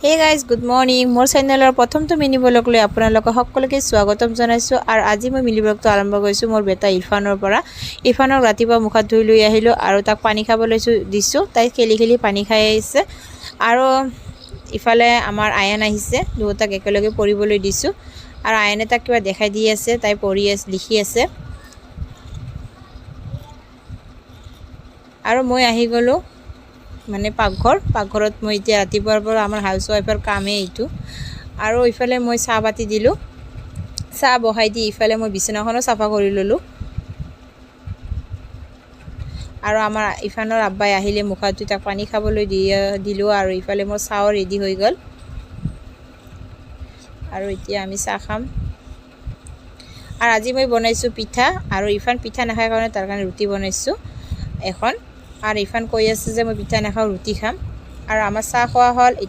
Hey guys good morning. মোৰ চেনেলৰ প্ৰথমটো মিনি ব্লগলৈ আপোনালোকক সকলোকে স্বাগতম জনাইছোঁ। আৰু আজি মই মিনি ব্লগটো আৰম্ভ কৰিছোঁ মোৰ বেটা ইৰফানৰ পৰা। ইৰফানক ৰাতিপুৱা মুখত ধুই লৈ আহিলোঁ আৰু তাক পানী খাবলৈ দিছোঁ। তাই খেলি খেলি পানী খাই আহিছে। আৰু ইফালে আমাৰ আয়ান আহিছে, দুয়োটাক একেলগে পঢ়িবলৈ দিছোঁ। আৰু আয়ানে তাক কিবা দেখাই দি আছে, তাই পঢ়ি আছে, লিখি আছে। আৰু মই আহি গ'লোঁ মানে পাকঘৰত মই এতিয়া ৰাতিপুৱাৰ পৰা আমাৰ হাউচ ৱাইফৰ কামেই এইটো। আৰু ইফালে মই চাহ পাতি দিলোঁ, চাহ বহাই দি ইফালে মই বিচনাখনো চাফা কৰি ল'লোঁ। আৰু আমাৰ ইৰফানৰ আব্বাই আহিলে মুখত ধুই তাক পানী খাবলৈ দিলোঁ। আৰু ইফালে মোৰ চাহও ৰেডি হৈ গ'ল। আৰু এতিয়া আমি চাহ খাম। আৰু আজি মই বনাইছোঁ পিঠা, আৰু ইৰফান পিঠা নাখায় কাৰণে তাৰ কাৰণে ৰুটি বনাইছোঁ এখন। আৰু ইৰফান কৈ আছে যে মই পিঠা নাখাওঁ, ৰুটি খাম। আৰু আমাৰ চাহ খোৱা হ'ল।